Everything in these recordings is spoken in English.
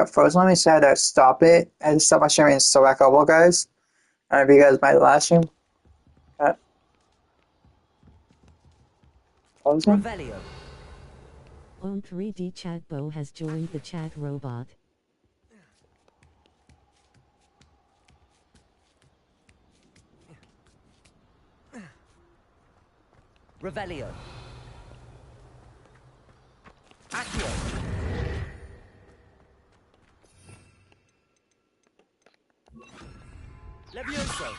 First, let me say how to stop it. I just stop my stream and select couple, guys. I don't know if you guys might last stream. Closing. Revelio. On 3D Chatbo has joined the chat robot. Revelio. Accio. Levioso.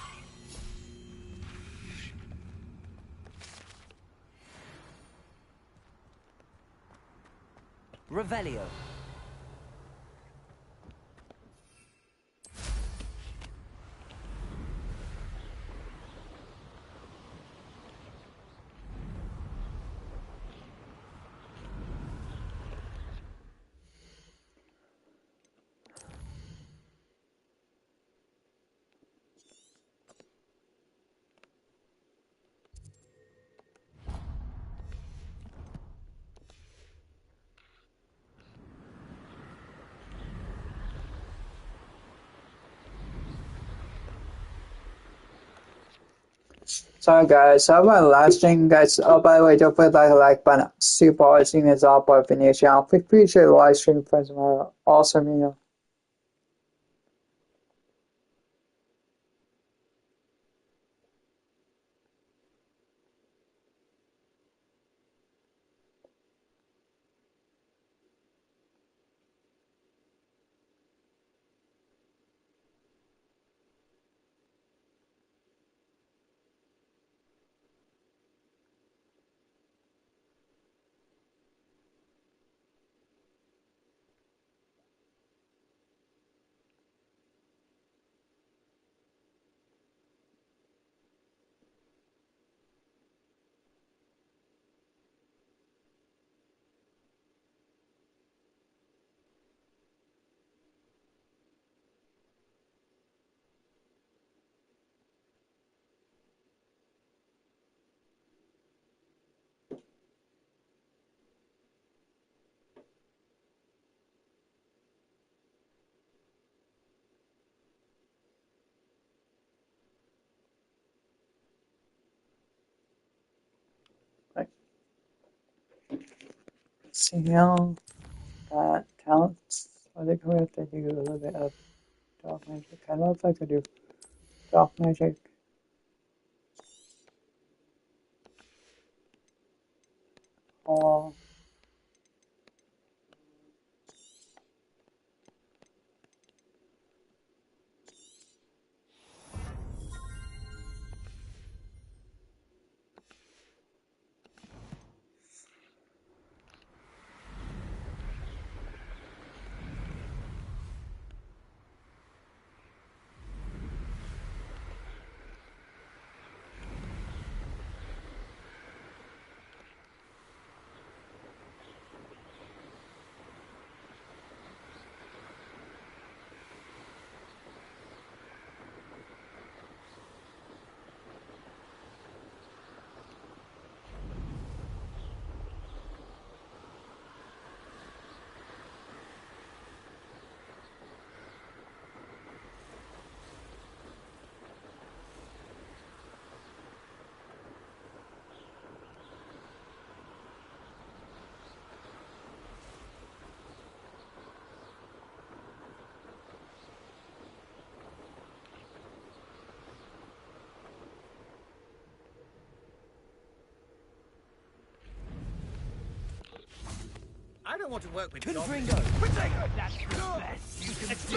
Revelio. Sorry guys, so my last stream, guys. Oh, by the way, don't forget to like button. Super hard stream is up by Vinny channel. Appreciate the live stream, friends. Awesome, you know. See how that counts. I think we have to do a little bit of dark magic. I don't know if I could do dark magic. Or I don't want to work with Confringo. That's the best you can do.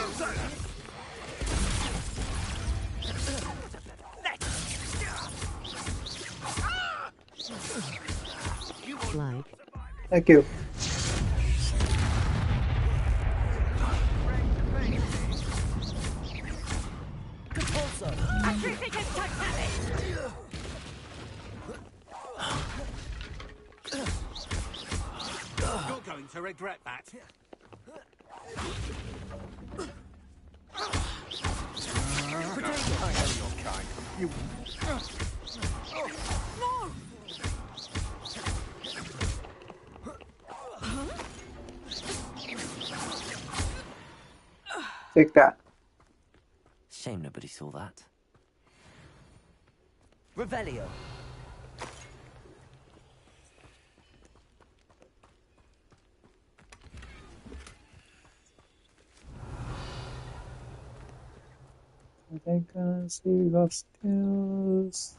Like. thank you. Compulso. You're going to regret that. I know your kind. You. No! Take that. Shame nobody saw that. Revelio. I think I see the skills.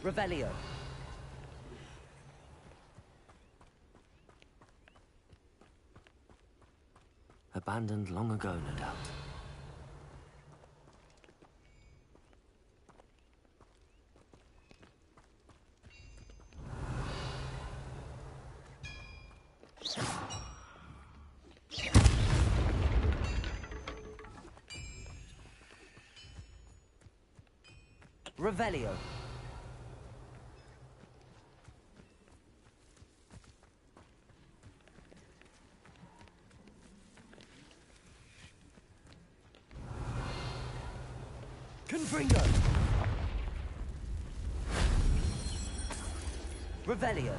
Revelio. Abandoned long ago, no doubt. Revelio. Confringo. Revelio.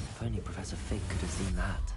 If only Professor Fig could have seen that.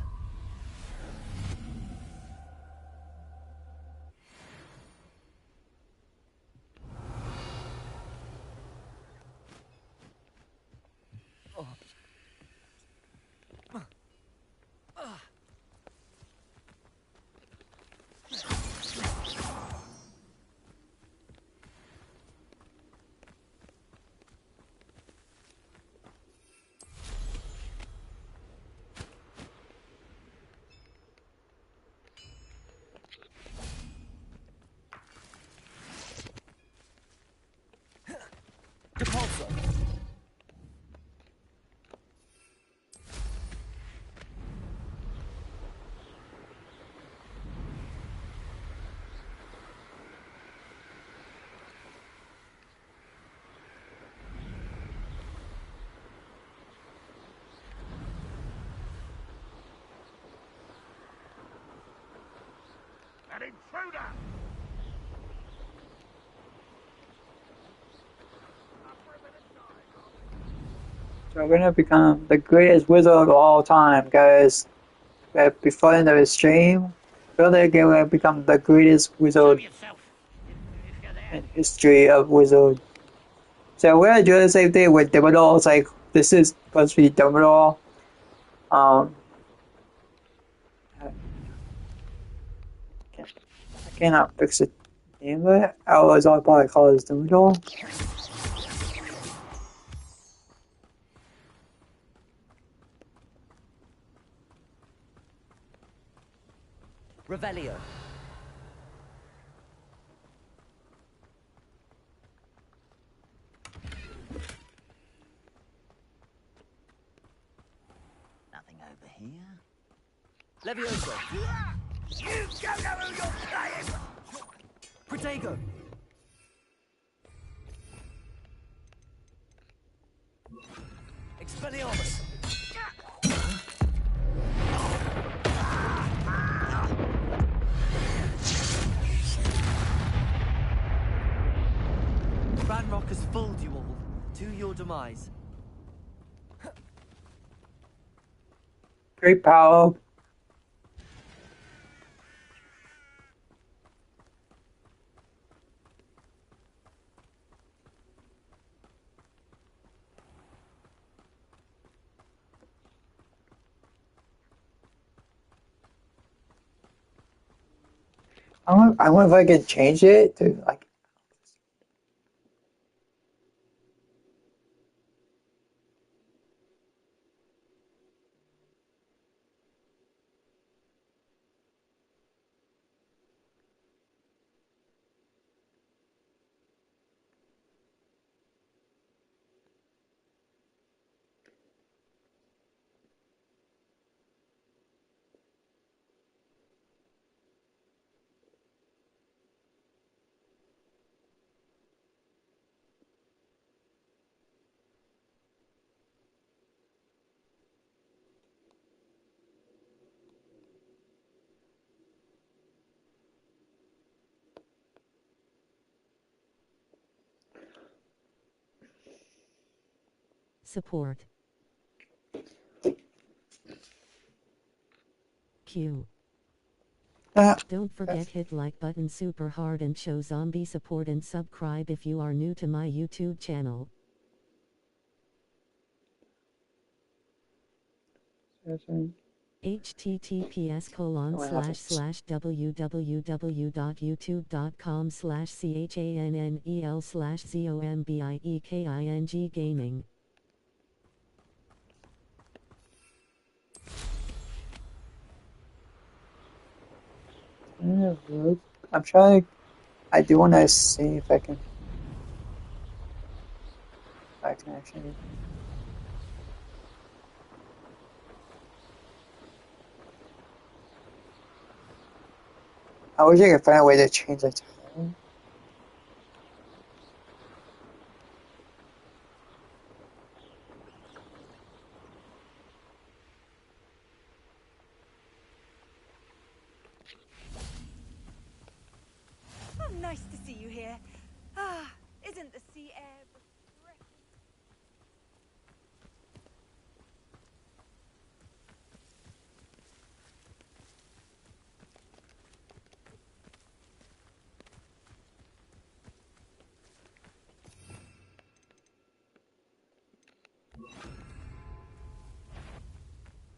Depulso. An intruder! So we're gonna become the greatest wizard of all time, guys. Before the end of the stream, we're gonna become the greatest wizard Yourself, if you're there. in history of wizard. So we're gonna do the same thing with Dumbledore. It's like this is supposed to be Dumbledore. Um, I cannot fix the name of it. I'll probably call it Dumbledore. Revelio. Nothing over here. Levioso. You don't know who you're playing! Protego. Expelliarmus. Ranrock has fooled you all. To your demise. Great power. I wonder if I can change it to like. Support. Q. Don't forget hit like button super hard and show zombie support and subscribe if you are new to my YouTube channel. https://www.youtube.com/channel/zombieking I'm trying. I do want to see if I can actually. I wish I could find a way to change the time. Oh, nice to see you here. Ah, isn't the sea air refreshing?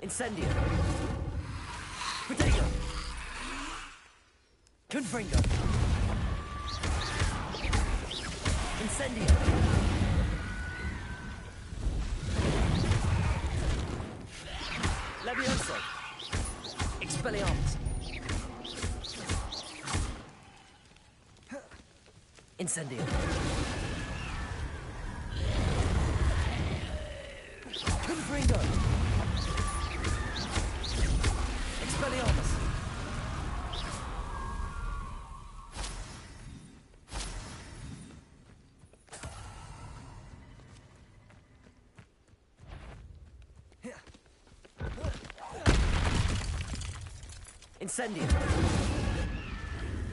Incendio. Potato. Confringo. Incendio. Levioso. Expelliarmus. Incendio. Confringo. Expelliarmus. Incendio.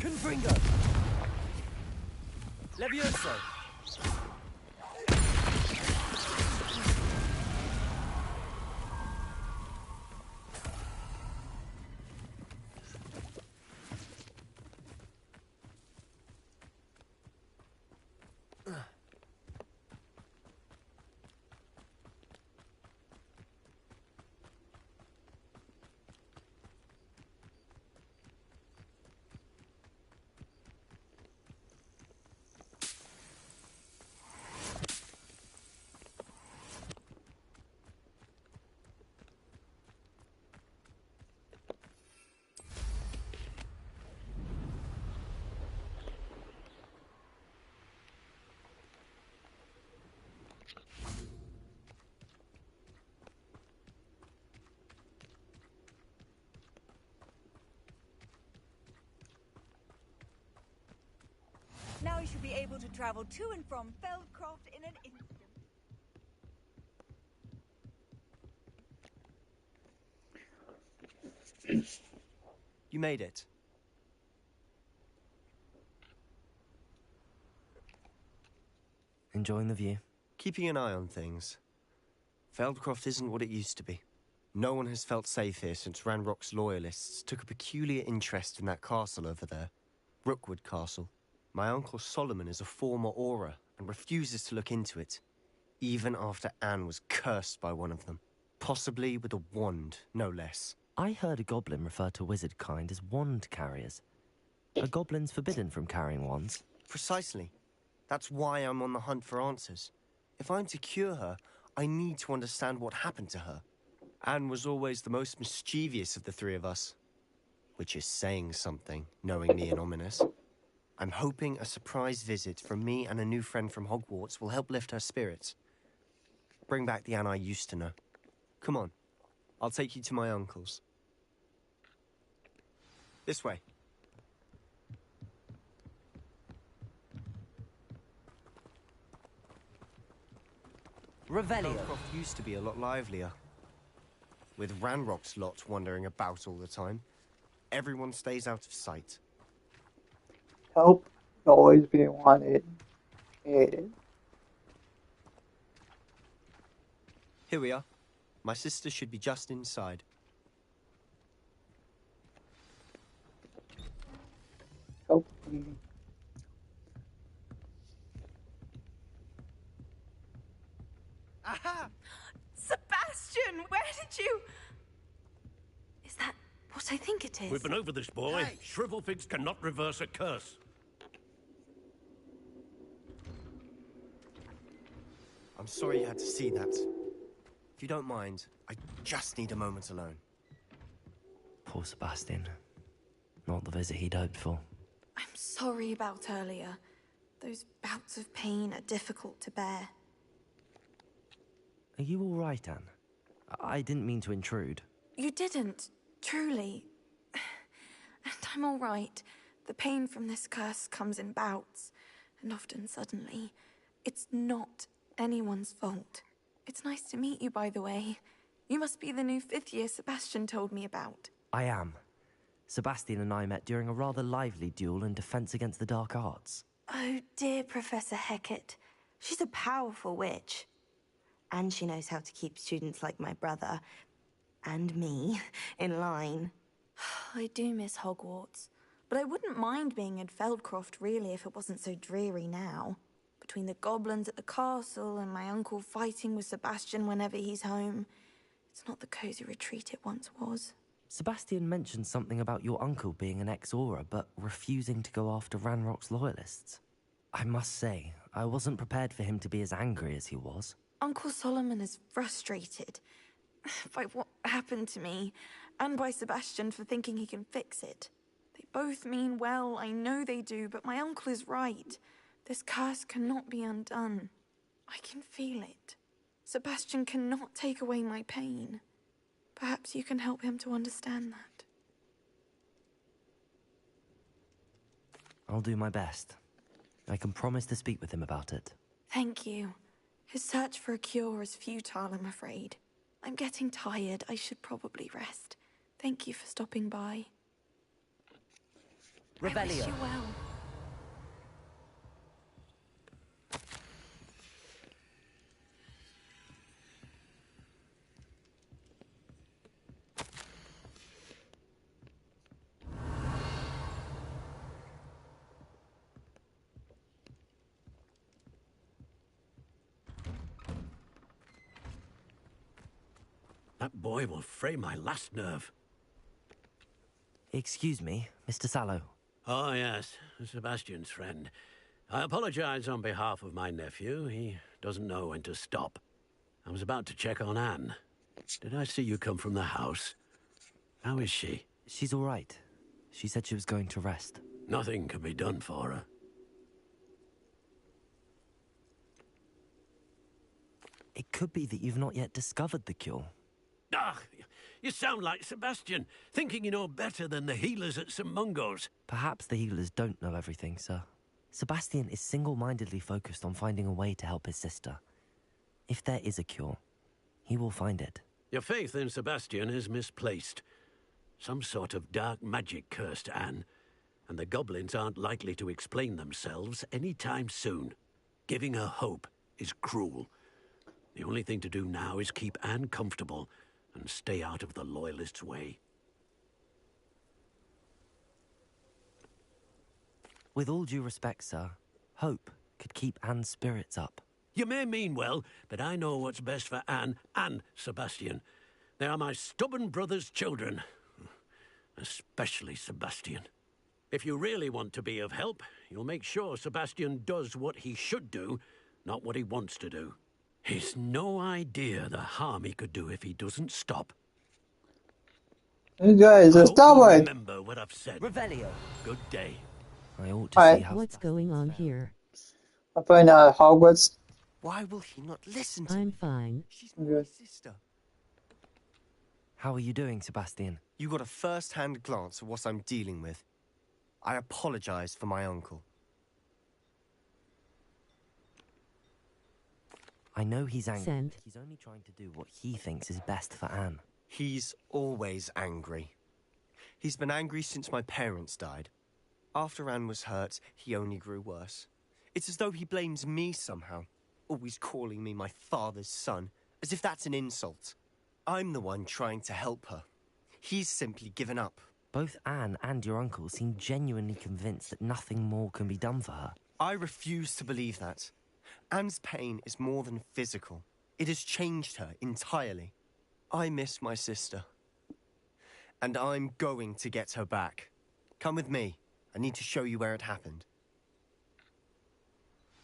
Confringo. Levioso. Now you should be able to travel to and from Feldcroft in an instant. You made it. Enjoying the view? Keeping an eye on things. Feldcroft isn't what it used to be. No one has felt safe here since Ranrock's loyalists took a peculiar interest in that castle over there. Rookwood Castle. My uncle Solomon is a former Auror and refuses to look into it, even after Anne was cursed by one of them. Possibly with a wand, no less. I heard a goblin refer to wizard kind as wand carriers. Are goblins forbidden from carrying wands? Precisely. That's why I'm on the hunt for answers. If I'm to cure her, I need to understand what happened to her. Anne was always the most mischievous of the three of us. Which is saying something, knowing me and ominous. I'm hoping a surprise visit from me and a new friend from Hogwarts will help lift her spirits. Bring back the Anne I used to know. Come on, I'll take you to my uncle's. This way. Revelio. Feldcroft used to be a lot livelier. With Ranrock's lot wandering about all the time, everyone stays out of sight. Help always be wanted. Hated. Here we are. My sister should be just inside. Oh. Aha! Sebastian, where did you... Is that what I think it is? We've been over this, boy. Hey. Shrivelfigs cannot reverse a curse. I'm sorry you had to see that. If you don't mind, I just need a moment alone. Poor Sebastian. Not the visit he'd hoped for. I'm sorry about earlier. Those bouts of pain are difficult to bear. Are you all right, Anne? I didn't mean to intrude. You didn't, truly. And I'm all right. The pain from this curse comes in bouts, and often suddenly. It's not anyone's fault. It's nice to meet you, by the way. You must be the new 5th year Sebastian told me about. I am. Sebastian and I met during a rather lively duel in Defense Against the Dark Arts. Oh, dear Professor Hecat. She's a powerful witch. And she knows how to keep students like my brother, and me, in line. I do miss Hogwarts, but I wouldn't mind being in Feldcroft, really, if it wasn't so dreary now. Between the goblins at the castle and my uncle fighting with Sebastian whenever he's home, it's not the cozy retreat it once was. Sebastian mentioned something about your uncle being an ex-Auror, but refusing to go after Ranrock's loyalists. I must say, I wasn't prepared for him to be as angry as he was. Uncle Solomon is frustrated by what happened to me, and by Sebastian for thinking he can fix it. They both mean well, I know they do, but my uncle is right. This curse cannot be undone. I can feel it. Sebastian cannot take away my pain. Perhaps you can help him to understand that. I'll do my best. I can promise to speak with him about it. Thank you. His search for a cure is futile, I'm afraid. I'm getting tired. I should probably rest. Thank you for stopping by. I wish you well. That boy will fray my last nerve. Excuse me, Mr. Sallow. Oh, yes, Sebastian's friend. I apologize on behalf of my nephew. He doesn't know when to stop. I was about to check on Anne. Did I see you come from the house? How is she? She's all right. She said she was going to rest. Nothing can be done for her. It could be that you've not yet discovered the cure. Ah, you sound like Sebastian, thinking you know better than the healers at St. Mungo's. Perhaps the healers don't know everything, sir. Sebastian is single-mindedly focused on finding a way to help his sister. If there is a cure, he will find it. Your faith in Sebastian is misplaced. Some sort of dark magic cursed Anne, and the goblins aren't likely to explain themselves any time soon. Giving her hope is cruel. The only thing to do now is keep Anne comfortable and stay out of the Loyalists' way. With all due respect, sir, hope could keep Anne's spirits up. You may mean well, but I know what's best for Anne and Sebastian. They are my stubborn brother's children. Especially Sebastian. If you really want to be of help, you'll make sure Sebastian does what he should do, not what he wants to do. He's no idea the harm he could do if he doesn't stop. You guys are Hope you stubborn. remember what I've said. Revelio. Good day. I ought to Alright. see how What's going on here? I'm playing Hogwarts. Why will he not listen to I'm me? fine. She's my Good. sister. How are you doing, Sebastian? You got a first-hand glance at what I'm dealing with. I apologize for my uncle. I know he's angry. Send. He's only trying to do what he thinks is best for Anne. He's always angry. He's been angry since my parents died. After Anne was hurt, he only grew worse. It's as though he blames me somehow, always calling me my father's son, As if that's an insult. I'm the one trying to help her. He's simply given up. Both Anne and your uncle seem genuinely convinced that nothing more can be done for her. I refuse to believe that. Anne's pain is more than physical. It has changed her entirely. I miss my sister. And I'm going to get her back. Come with me. I need to show you where it happened.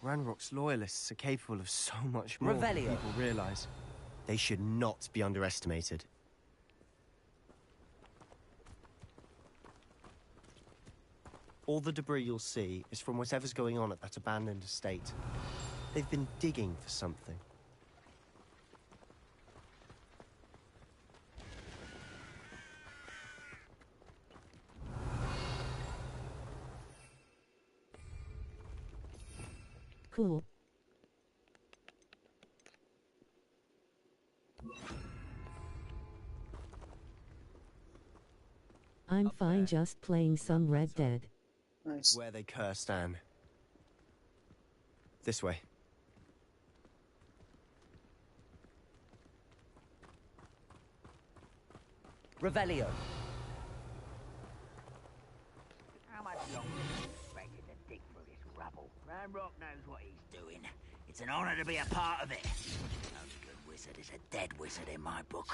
Ranrock's loyalists are capable of so much more than Revelio. people realize. They should not be underestimated. All the debris you'll see is from whatever's going on at that abandoned estate. They've been digging for something. Cool. I'm fine just playing some Red Dead. Nice. Where they cursed Anne. This way. Revelio. How much longer do you expect it to dig through this rubble? Ranrock knows what he's doing. It's an honor to be a part of it. The only good wizard is a dead wizard in my book.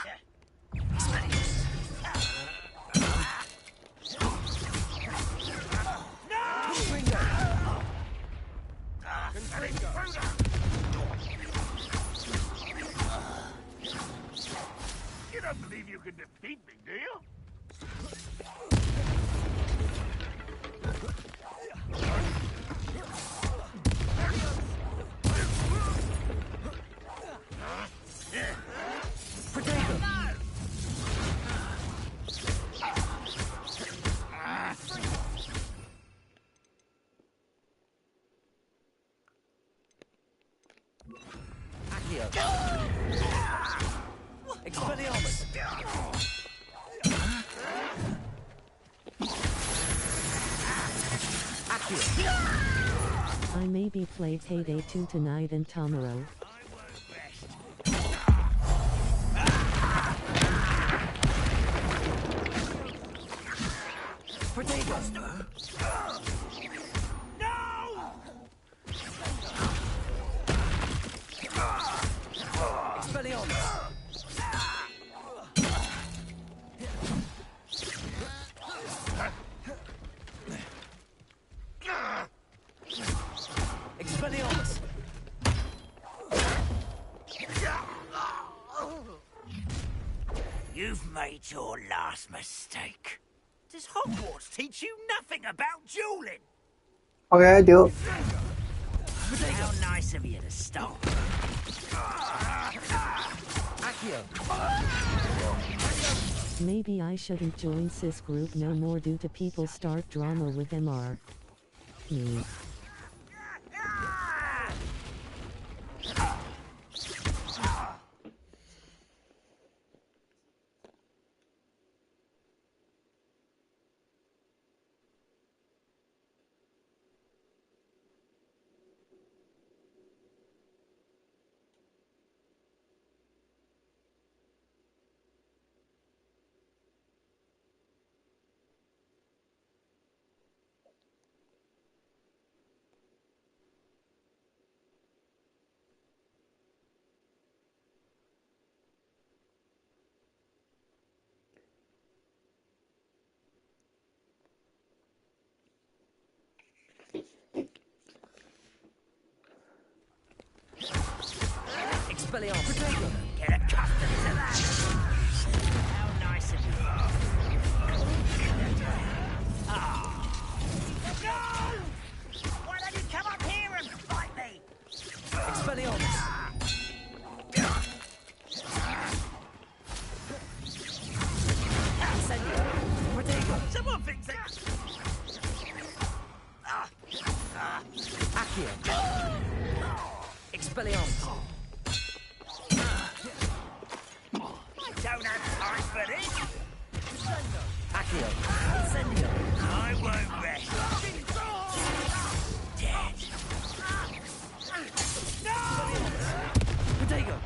You don't believe you can defeat me, do you? Expelliarmus! I maybe play Payday 2 tonight and tomorrow. You've made your last mistake. Does Hogwarts teach you nothing about dueling? Okay, I do. How nice of you to stop. Maybe I shouldn't join cis group no more due to people start drama with MR. Me. Expelliarmus! Get accustomed to that. How nice of you. No! Why don't you come up here and fight me? Expelliarmus! Someone fix it! Accio! Expelliarmus! I don't have time for this! Accio! Incendio! I won't rest. Dead. No! Protego!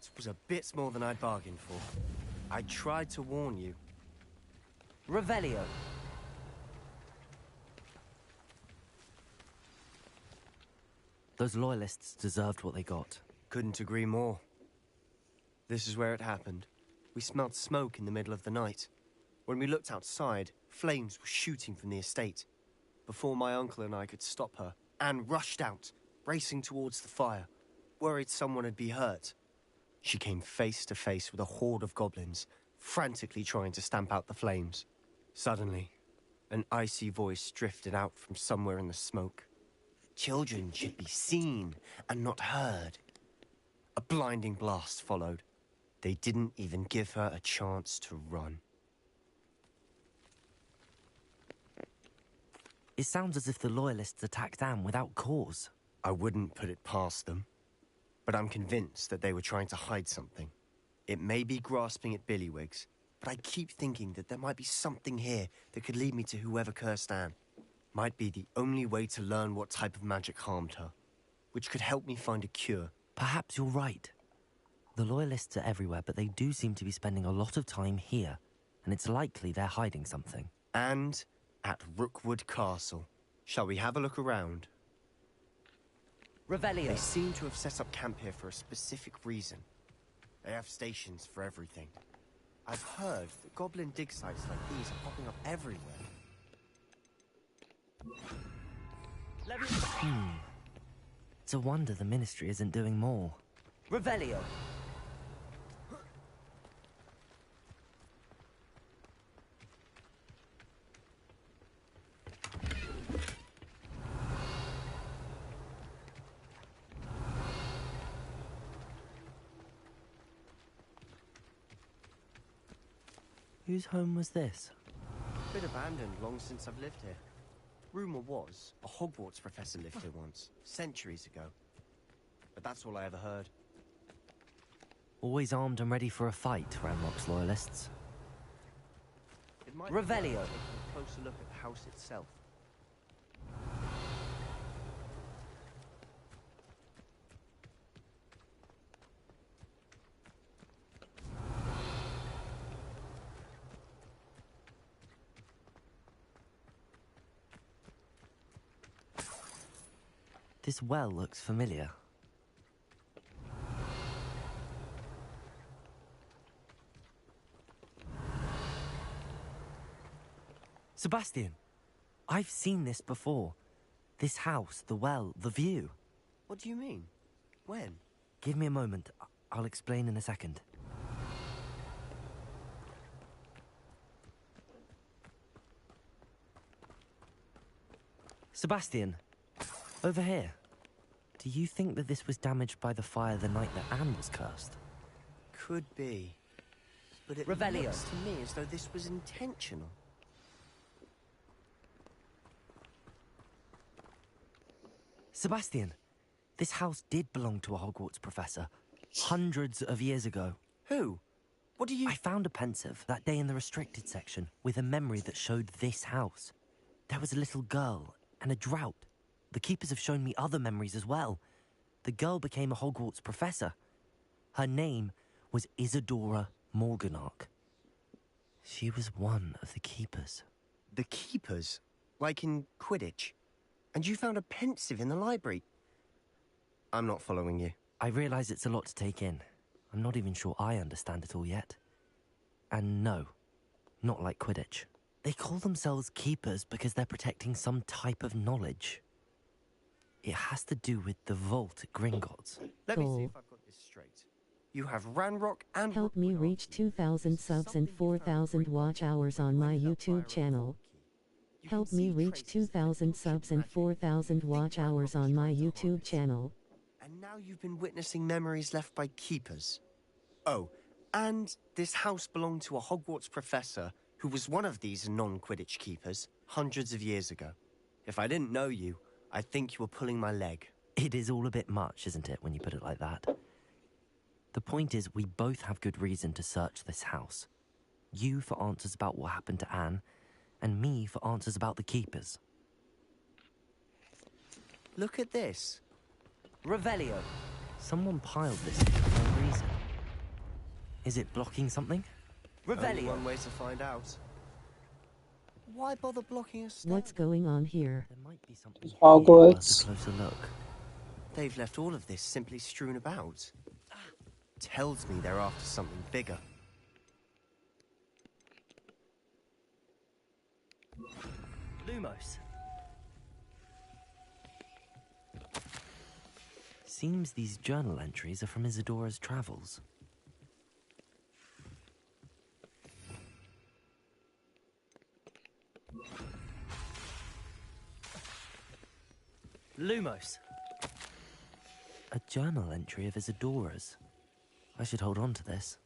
That was a bit more than I bargained for. I tried to warn you. Revelio. Those loyalists deserved what they got. Couldn't agree more. This is where it happened. We smelled smoke in the middle of the night. When we looked outside, flames were shooting from the estate. Before my uncle and I could stop her, Anne rushed out, racing towards the fire, worried someone had been hurt. She came face to face with a horde of goblins, frantically trying to stamp out the flames. Suddenly, an icy voice drifted out from somewhere in the smoke. Children should be seen and not heard. A blinding blast followed. They didn't even give her a chance to run. It sounds as if the loyalists attacked Anne without cause. I wouldn't put it past them, but I'm convinced that they were trying to hide something. It may be grasping at Billywigs, but I keep thinking that there might be something here that could lead me to whoever cursed Anne. Might be the only way to learn what type of magic harmed her, which could help me find a cure. Perhaps you're right. The loyalists are everywhere, but they do seem to be spending a lot of time here, and it's likely they're hiding something. And at Rookwood Castle. Shall we have a look around? Revelio. They seem to have set up camp here for a specific reason. They have stations for everything. I've heard that goblin dig sites like these are popping up everywhere. It's a wonder the Ministry isn't doing more. Revelio. Whose home was this? Bit abandoned long since I've lived here. Rumour was a Hogwarts professor lived here once, centuries ago. But that's all I ever heard. Always armed and ready for a fight, Ranrock's loyalists. It might Revelio. be worth taking a closer look at the house itself. This well looks familiar. Sebastian, I've seen this before. This house, the well, the view. What do you mean? When? Give me a moment. I'll explain in a second. Sebastian, over here. Do you think that this was damaged by the fire the night that Anne was cursed? Could be. But it Revelio. looks to me as though this was intentional. Sebastian, this house did belong to a Hogwarts professor hundreds of years ago. Who? What do you... I found a pensive that day in the restricted section with a memory that showed this house. There was a little girl and a drought. The keepers have shown me other memories as well. The girl became a Hogwarts professor. Her name was Isadora Morganark. She was one of the keepers. The keepers? Like in Quidditch? And you found a pensive in the library? I'm not following you. I realise it's a lot to take in. I'm not even sure I understand it all yet. And no, not like Quidditch. They call themselves keepers because they're protecting some type of knowledge. It has to do with the vault at Gringotts. Let me see if I've got this straight. You have Ranrock and... Help me reach 2,000 subs and 4,000 watch hours on my YouTube channel. Help me reach 2,000 subs and 4,000 watch hours on my YouTube channel. And now you've been witnessing memories left by keepers. Oh, and this house belonged to a Hogwarts professor who was one of these non-Quidditch keepers hundreds of years ago. If I didn't know you, I'd think you were pulling my leg. It is all a bit much, isn't it, when you put it like that? The point is, we both have good reason to search this house. You for answers about what happened to Anne, and me for answers about the keepers. Look at this. Revelio. Someone piled this here for no reason. Is it blocking something? Only Revelio! one way to find out. Why bother blocking us? What's going on here? There might be something It's here worth a Hogwarts. closer look. They've left all of this simply strewn about. Tells me they're after something bigger. Lumos. Seems these journal entries are from Isadora's travels. Lumos. A journal entry of Isadora's. I should hold on to this.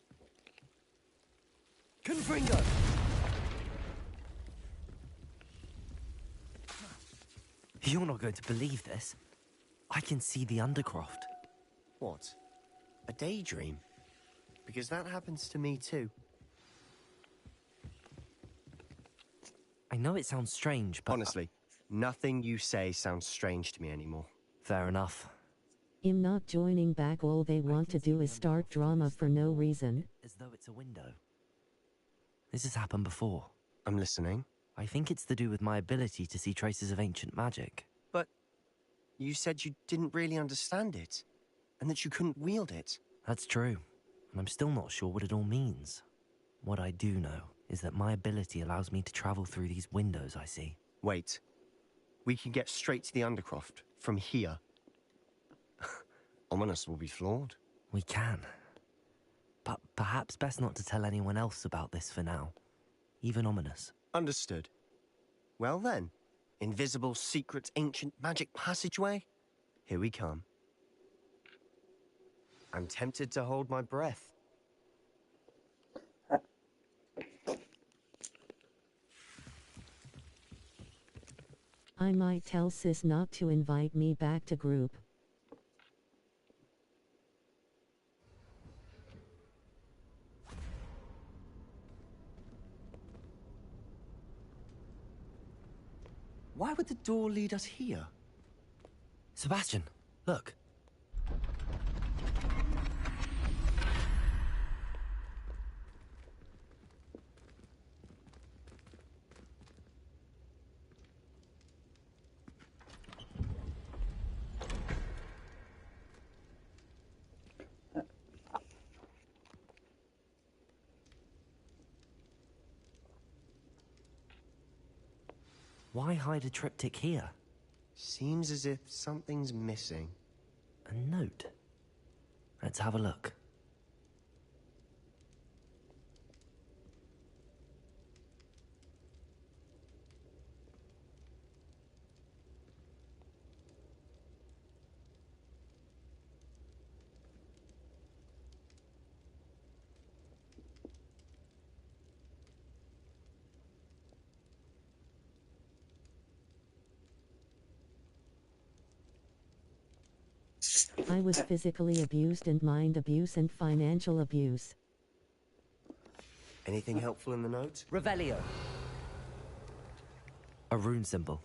Confringo! You're not going to believe this. I can see the Undercroft. What? A daydream? Because that happens to me too. I know it sounds strange, but... Honestly, nothing you say sounds strange to me anymore. Fair enough. In not joining back, all they want to do is start drama for no reason. As though it's a window. This has happened before. I'm listening. I think it's to do with my ability to see traces of ancient magic. But you said you didn't really understand it, and that you couldn't wield it. That's true, and I'm still not sure what it all means. What I do know is that my ability allows me to travel through these windows I see. Wait. We can get straight to the Undercroft from here. Ominous will be floored. We can. But perhaps best not to tell anyone else about this for now. Even Ominous. Understood. Well then, invisible, secret, ancient magic passageway? Here we come. I'm tempted to hold my breath. I might tell sis not to invite me back to group. Why would the door lead us here? Sebastian, look. Why hide a triptych here? Seems as if something's missing. A note. Let's have a look. I was physically abused and mind abuse and financial abuse. Anything helpful in the note? Revelio. A rune symbol.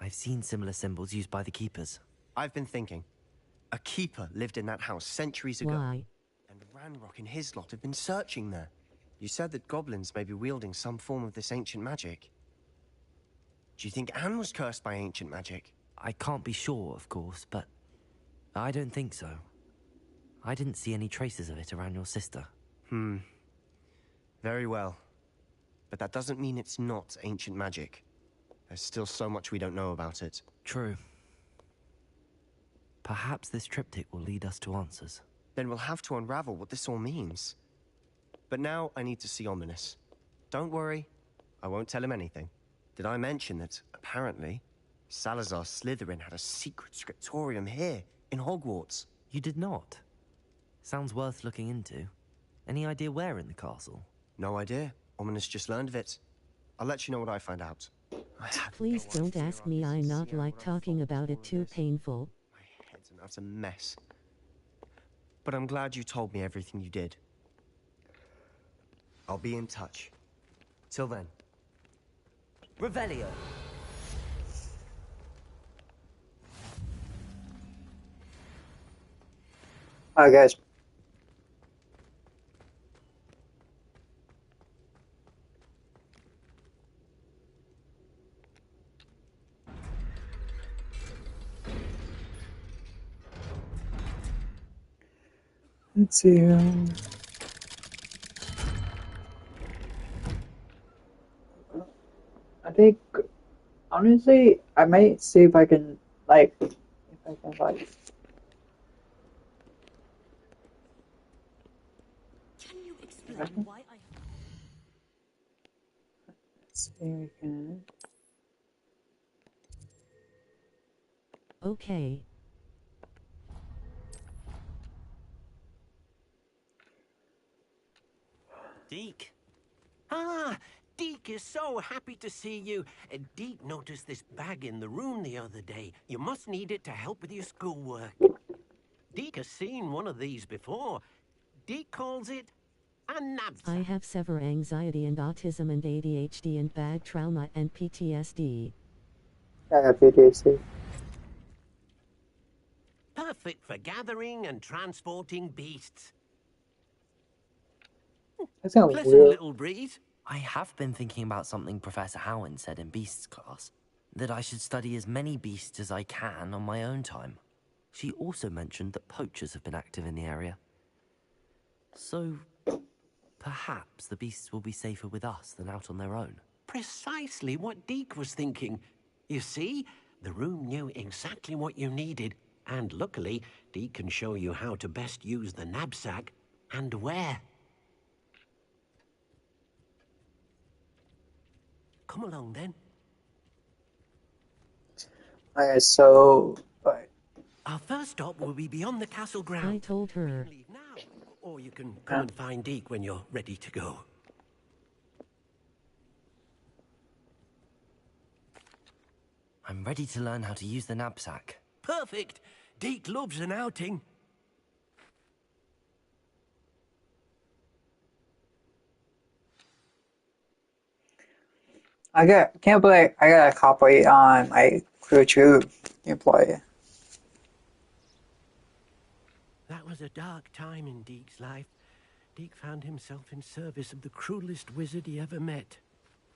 I've seen similar symbols used by the keepers. I've been thinking. A keeper lived in that house centuries ago. Why? And Ranrock and his lot have been searching there. You said that goblins may be wielding some form of this ancient magic. Do you think Anne was cursed by ancient magic? I can't be sure, of course, but I don't think so. I didn't see any traces of it around your sister. Very well. But that doesn't mean it's not ancient magic. There's still so much we don't know about it. True. Perhaps this triptych will lead us to answers. Then we'll have to unravel what this all means. But now I need to see Ominous. Don't worry, I won't tell him anything. Did I mention that, apparently, Salazar Slytherin had a secret scriptorium here, in Hogwarts? You did not? Sounds worth looking into. Any idea where in the castle? No idea. Ominous just learned of it. I'll let you know what I find out. Please don't ask me, I not like talking about it, too painful. My head's an utter mess. But I'm glad you told me everything you did. I'll be in touch. Till then. Revelio. Hi guys. Let's see. I think honestly, I might see if I can like Can you explain why I... see if we can. Okay. Deke. Ah, Deke is so happy to see you. Deke noticed this bag in the room the other day. You must need it to help with your schoolwork. Deke has seen one of these before. Deke calls it a knapsack. I have severe anxiety and autism and ADHD and bad trauma and PTSD. I got PTSD. Perfect for gathering and transporting beasts. That sounds Pleasant weird. little breeze. I have been thinking about something Professor Howard said in Beasts class, that I should study as many beasts as I can on my own time. She also mentioned that poachers have been active in the area. So, perhaps the beasts will be safer with us than out on their own. Precisely what Deke was thinking. You see, the room knew exactly what you needed, and luckily, Deke can show you how to best use the knapsack and where. Come along then. Okay, so Our first stop will be beyond the castle ground. I told We her. can leave now, or you can come and find Deke when you're ready to go. I'm ready to learn how to use the knapsack. Perfect. Deke loves an outing. can't believe I got a copy on my YouTube employee. That was a dark time in Deke's life. Deke found himself in service of the cruelest wizard he ever met.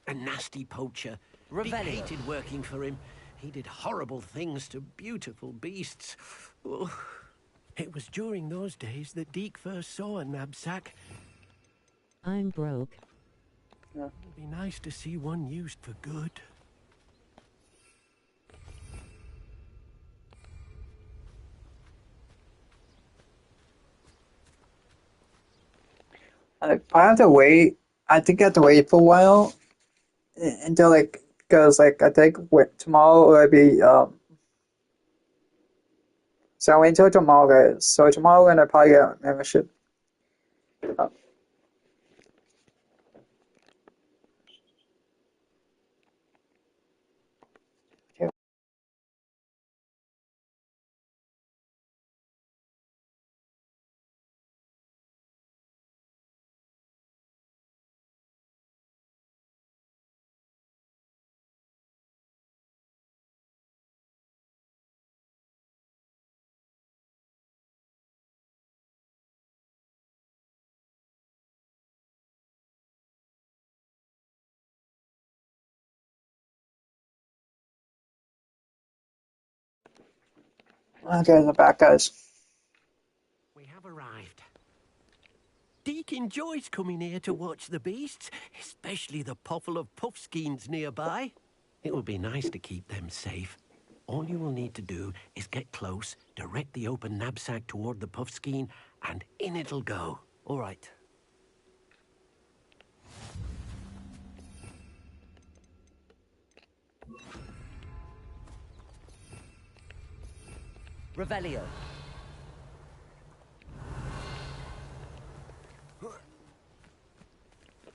A nasty poacher. Deke hated working for him. He did horrible things to beautiful beasts. Oh. It was during those days that Deke first saw a knapsack. I'm broke. It would be nice to see one used for good. I have to wait. I think I have to wait for a while until because I think tomorrow will be so I wait until tomorrow, guys. So tomorrow I'm gonna probably get a membership. Uh, okay. Okay, the back guys. We have arrived. Deke enjoys coming here to watch the beasts, especially the poffle of puffskeins nearby. It would be nice to keep them safe. All you will need to do is get close, direct the open knapsack toward the puffskein, and in it'll go. All right. Revelio.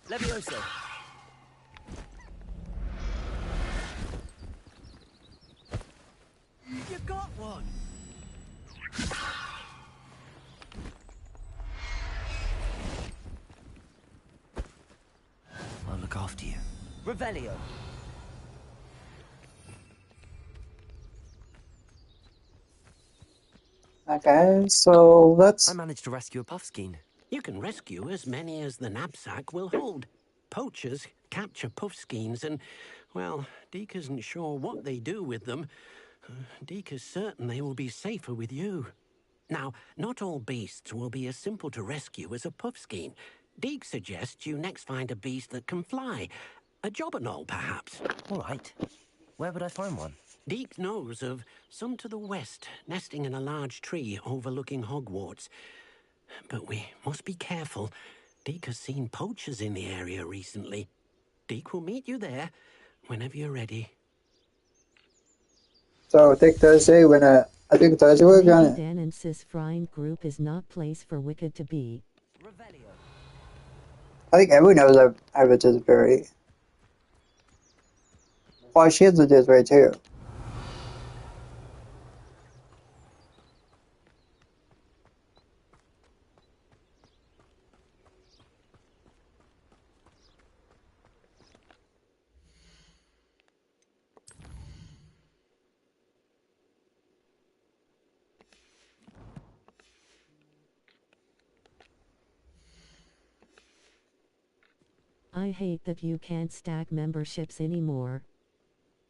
Levioso. You got one! I'll look after you. Revelio. Okay, so I let's. managed to rescue a puffskein. You can rescue as many as the knapsack will hold. Poachers capture puffskeins and, well, Deke isn't sure what they do with them. Deke is certain they will be safer with you. Now, not all beasts will be as simple to rescue as a puffskein. Deek suggests you next find a beast that can fly. A jobberknoll, perhaps. All right. Where would I find one? Deek knows of some to the west, nesting in a large tree overlooking Hogwarts. But we must be careful. Deek has seen poachers in the area recently. Deek will meet you there whenever you're ready. So I think Thursday I think Thursday we're Maybe gonna. Dan and Sis Frying Group is not place for Wicked to be. Revelio. I think everyone knows I have a disability. Well, she has a disability too. I hate that you can't stack memberships anymore.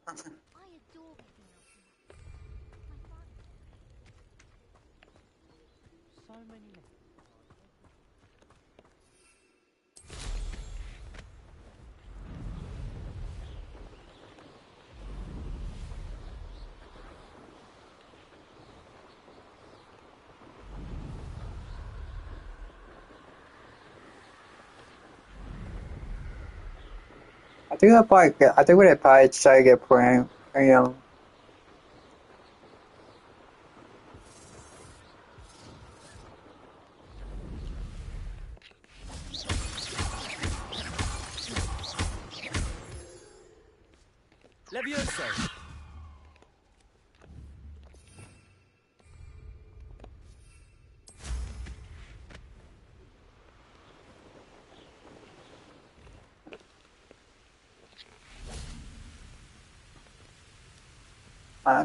I adore waking up. My father. So many. I think we're gonna probably try to get praying. Levioso.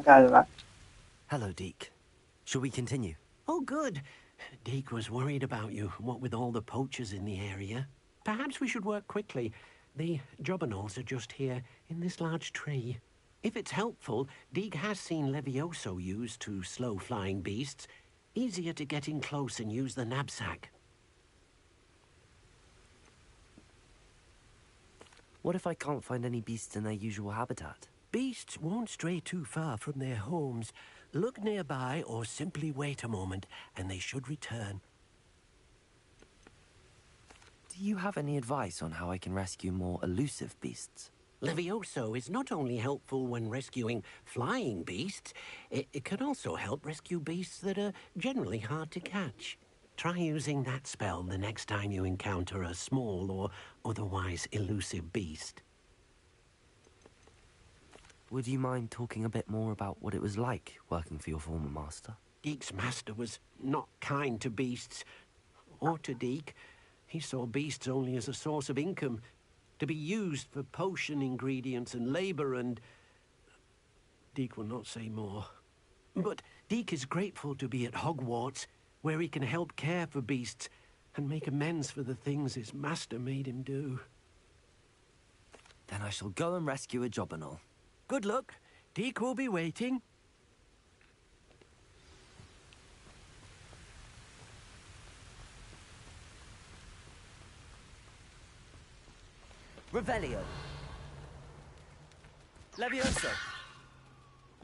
Kind of. Hello, Deek. Shall we continue? Oh, good. Deek was worried about you, what with all the poachers in the area. Perhaps we should work quickly. The jobberknolls are just here, in this large tree. If it's helpful, Deek has seen Levioso used to slow flying beasts. Easier to get in close and use the knapsack. What if I can't find any beasts in their usual habitat? Beasts won't stray too far from their homes. Look nearby or simply wait a moment, and they should return. Do you have any advice on how I can rescue more elusive beasts? Levioso is not only helpful when rescuing flying beasts, it can also help rescue beasts that are generally hard to catch. Try using that spell the next time you encounter a small or otherwise elusive beast. Would you mind talking a bit more about what it was like working for your former master? Deek's master was not kind to beasts, or to Deek. He saw beasts only as a source of income, to be used for potion ingredients and labor, and Deek will not say more. But Deek is grateful to be at Hogwarts, where he can help care for beasts and make amends for the things his master made him do. Then I shall go and rescue a jobberknoll. Good luck. Deek will be waiting. Revelio. Levioso.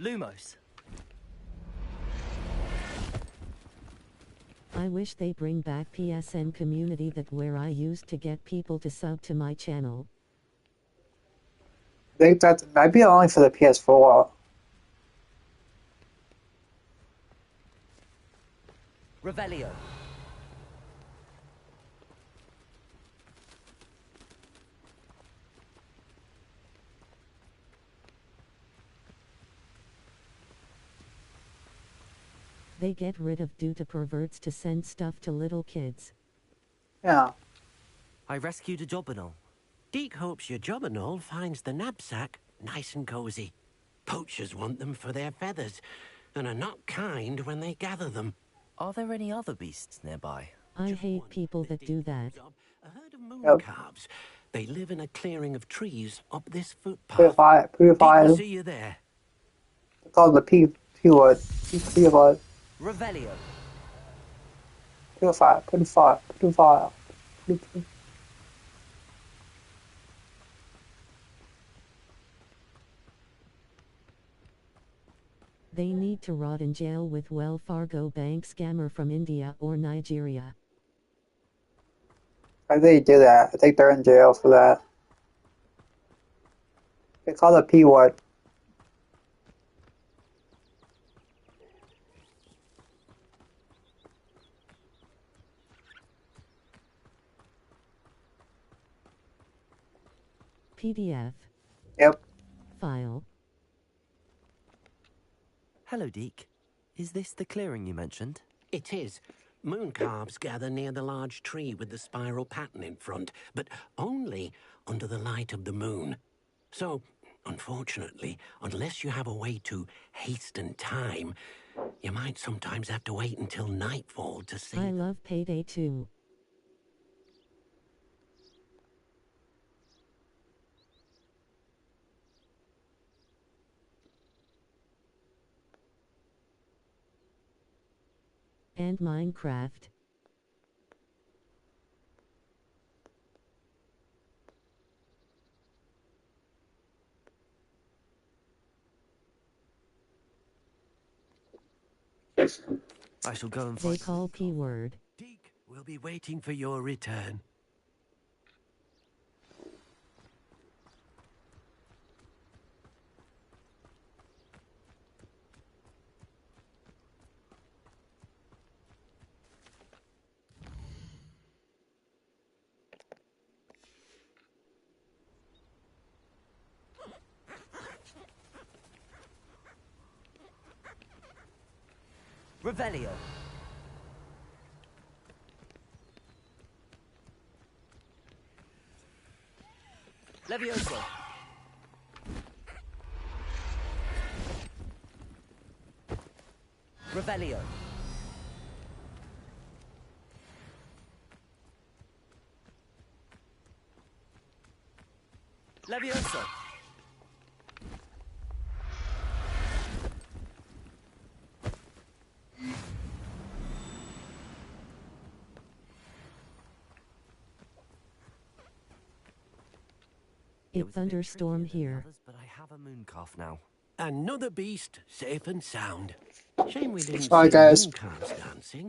Lumos. I wish they bring back PSN community that where I used to get people to sub to my channel. I think that might be only for the PS4. Revelio. They get rid of due to perverts to send stuff to little kids. Yeah. I rescued a jobberknoll. Deek hopes your jobberknoll finds the knapsack nice and cozy. Poachers want them for their feathers, and are not kind when they gather them. Are there any other beasts nearby? I Just hate one people that do Deek that. knows of, a herd of Yep. mooncalves. They live in a clearing of trees up this footpath. Purify. Deek will see you there. It's called the P word. P word. Revelio. Put a fire. Put a fire. Put a fire. Put. They need to rot in jail with Wells Fargo bank scammer from India or Nigeria. Why did they do that? I think they're in jail for that. They call it P word. PDF. Yep. File. Hello, Deke. Is this the clearing you mentioned? It is. Moon calves gather near the large tree with the spiral pattern in front, but only under the light of the moon. So, unfortunately, unless you have a way to hasten time, you might sometimes have to wait until nightfall to see. I love Payday 2. And Minecraft. I shall go and They find... call P word. Deke, we'll be waiting for your return. Revelio. Levioso. Revelio. Levioso. It thunderstorm here. But I have a moon calf now. Another beast, safe and sound. Shame we didn't Bye, see guys. moon calves dancing.